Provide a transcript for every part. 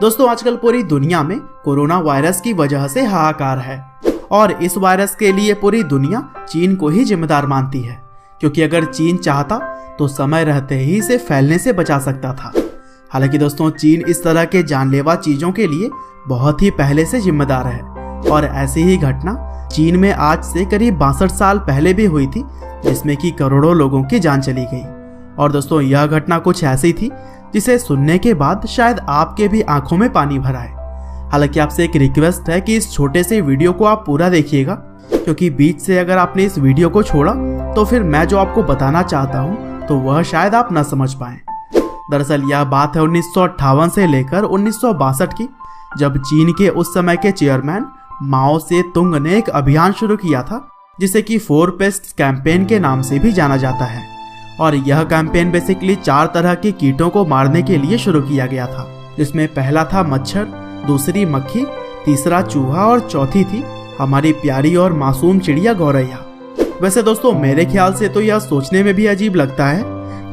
दोस्तों आजकल पूरी दुनिया में कोरोना वायरस की वजह से हाहाकार है और इस वायरस के लिए पूरी दुनिया चीन को ही जिम्मेदार मानती है, क्योंकि अगर चीन चाहता तो समय रहते ही इसे फैलने से बचा सकता था। हालांकि दोस्तों चीन इस तरह के जानलेवा चीजों के लिए बहुत ही पहले से जिम्मेदार है और ऐसी ही घटना चीन में आज से करीब 62 साल पहले भी हुई थी, जिसमें कि करोड़ों लोगों की जान चली गई। और दोस्तों यह घटना कुछ ऐसी थी जिसे सुनने के बाद शायद आपके भी आंखों में पानी भर आए। हालांकि आपसे एक रिक्वेस्ट है कि इस छोटे से वीडियो को आप पूरा देखिएगा, क्योंकि बीच से अगर आपने इस वीडियो को छोड़ा तो फिर मैं जो आपको बताना चाहता हूँ तो वह शायद आप न समझ पाए। दरअसल यह बात है 1958 से लेकर 1962 की, जब चीन के उस समय के चेयरमैन माओ से तुंग ने एक अभियान शुरू किया था जिसे कि 4 पेस्ट कैंपेन के नाम से भी जाना जाता है। और यह कैंपेन बेसिकली 4 तरह के कीटों को मारने के लिए शुरू किया गया था, जिसमें पहला था मच्छर, दूसरी मक्खी, तीसरा चूहा और चौथी थी हमारी प्यारी और मासूम चिड़िया गौरैया। वैसे दोस्तों मेरे ख्याल से तो यह सोचने में भी अजीब लगता है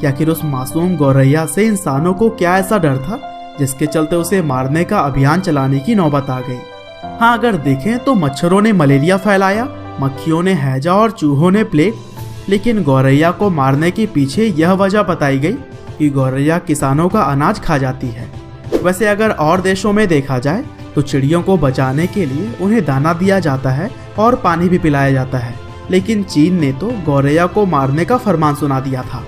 कि आखिर उस मासूम गौरैया से इंसानों को क्या ऐसा डर था जिसके चलते उसे मारने का अभियान चलाने की नौबत आ गई। हाँ, अगर देखें तो मच्छरों ने मलेरिया फैलाया, मक्खियों ने हैजा और चूहों ने प्लेग, लेकिन गौरैया को मारने के पीछे यह वजह बताई गई कि गौरैया किसानों का अनाज खा जाती है। वैसे अगर और देशों में देखा जाए तो चिड़ियों को बचाने के लिए उन्हें दाना दिया जाता है और पानी भी पिलाया जाता है, लेकिन चीन ने तो गौरैया को मारने का फरमान सुना दिया था।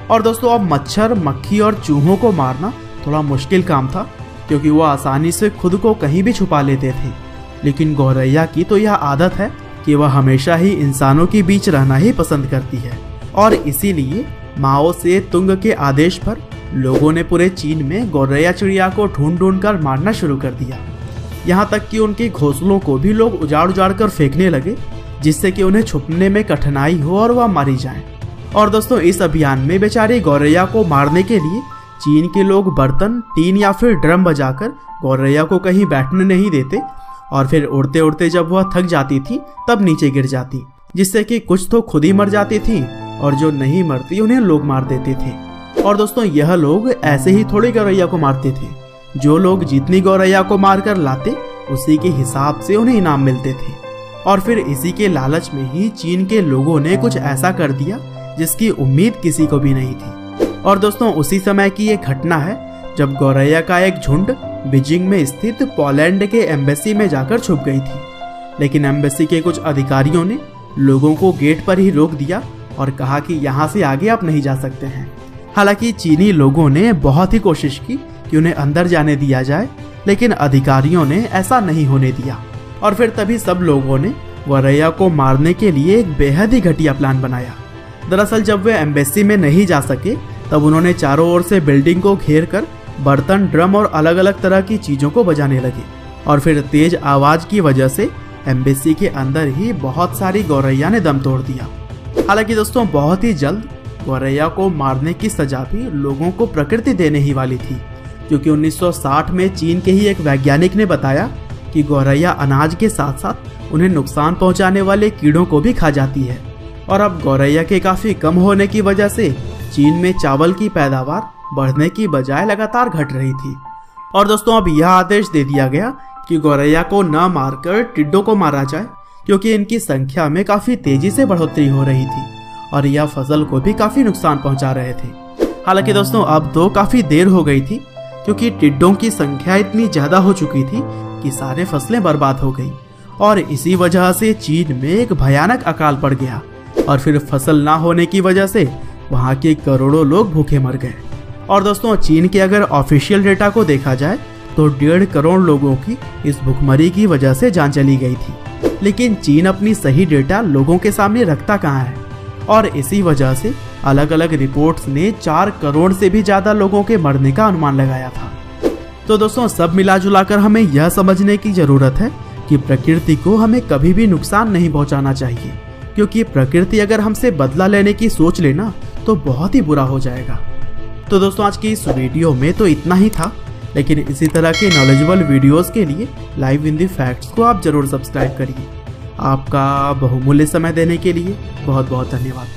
और दोस्तों अब मच्छर, मक्खी और चूहों को मारना थोड़ा मुश्किल काम था, क्योंकि वो आसानी से खुद को कहीं भी छुपा लेते थे। लेकिन गौरैया की तो यह आदत है कि वह हमेशा ही इंसानों के बीच रहना ही पसंद करती है, और इसीलिए माओ से तुंग के आदेश पर लोगों ने पूरे चीन में गौरैया चिड़िया को ढूंढ ढूंढ कर मारना शुरू कर दिया। यहाँ तक कि उनके घोंसलों को भी लोग उजाड़ उजाड़ कर फेंकने लगे, जिससे कि उन्हें छुपने में कठिनाई हो और वह मारी जाएं। और दोस्तों इस अभियान में बेचारी गौरैया को मारने के लिए चीन के लोग बर्तन, टीन या फिर ड्रम बजाकर गौरैया को कहीं बैठने नहीं देते, और फिर उड़ते उड़ते जब वह थक जाती थी तब नीचे गिर जाती, जिससे कि कुछ तो खुद ही मर जाती थी और जो नहीं मरती उन्हें लोग मार देते थे। और दोस्तों यह लोग ऐसे ही थोड़ी गौरैया को मारते थे, जो लोग जितनी गौरैया को मार कर लाते उसी के हिसाब से उन्हें इनाम मिलते थे। और फिर इसी के लालच में ही चीन के लोगों ने कुछ ऐसा कर दिया जिसकी उम्मीद किसी को भी नहीं थी। और दोस्तों उसी समय की एक घटना है जब गौरैया का एक झुंड बीजिंग में स्थित पोलैंड के एम्बेसी में जाकर छुप गई थी, लेकिन एम्बेसी के कुछ अधिकारियों ने लोगों को गेट पर ही रोक दिया और कहा कि यहाँ से आगे आप नहीं जा सकते हैं। हालांकि चीनी लोगों ने बहुत ही कोशिश की कि उन्हें अंदर जाने दिया जाए, लेकिन अधिकारियों ने ऐसा नहीं होने दिया। और फिर तभी सब लोगों ने गौरैया को मारने के लिए एक बेहद ही घटिया प्लान बनाया। दरअसल जब वे एम्बेसी में नहीं जा सके तब उन्होंने चारों ओर से बिल्डिंग को घेर कर बर्तन, ड्रम और अलग अलग तरह की चीजों को बजाने लगे, और फिर तेज आवाज की वजह से एम्बेसी के अंदर ही बहुत सारी गौरैया ने दम तोड़ दिया। हालांकि दोस्तों बहुत ही जल्द गौरैया को मारने की सजा भी लोगों को प्रकृति देने ही वाली थी, क्योंकि 1960 में चीन के ही एक वैज्ञानिक ने बताया कि गौरैया अनाज के साथ साथ उन्हें नुकसान पहुंचाने वाले कीड़ों को भी खा जाती है। और अब गौरैया के काफी कम होने की वजह से चीन में चावल की पैदावार बढ़ने की बजाय लगातार घट रही थी। और दोस्तों अब यह आदेश दे दिया गया कि गौरैया को न मारकर टिड्डों को मारा जाए, क्योंकि इनकी संख्या में काफी तेजी से बढ़ोतरी हो रही थी और यह फसल को भी काफी नुकसान पहुंचा रहे थे। हालांकि दोस्तों अब तो काफी देर हो गई थी, क्योंकि टिड्डों की संख्या इतनी ज्यादा हो चुकी थी कि सारे फसलें बर्बाद हो गई, और इसी वजह से चीन में एक भयानक अकाल पड़ गया। और फिर फसल ना होने की वजह से वहाँ के करोड़ों लोग भूखे मर गए। और दोस्तों चीन के अगर ऑफिशियल डेटा को देखा जाए तो 1.5 करोड़ लोगों की इस भुखमरी की वजह से जान चली गई थी, लेकिन चीन अपनी सही डेटा लोगों के सामने रखता कहाँ है, और इसी वजह से अलग अलग रिपोर्ट्स ने 4 करोड़ से भी ज्यादा लोगों के मरने का अनुमान लगाया था। तो दोस्तों सब मिला जुला कर हमें यह समझने की जरूरत है कि प्रकृति को हमें कभी भी नुकसान नहीं पहुंचाना चाहिए, क्योंकि प्रकृति अगर हमसे बदला लेने की सोच लेना तो बहुत ही बुरा हो जाएगा। तो दोस्तों आज की इस वीडियो में तो इतना ही था, लेकिन इसी तरह के नॉलेजेबल वीडियोस के लिए लाइव इन द फैक्ट्स को आप जरूर सब्सक्राइब करिए। आपका बहुमूल्य समय देने के लिए बहुत बहुत धन्यवाद।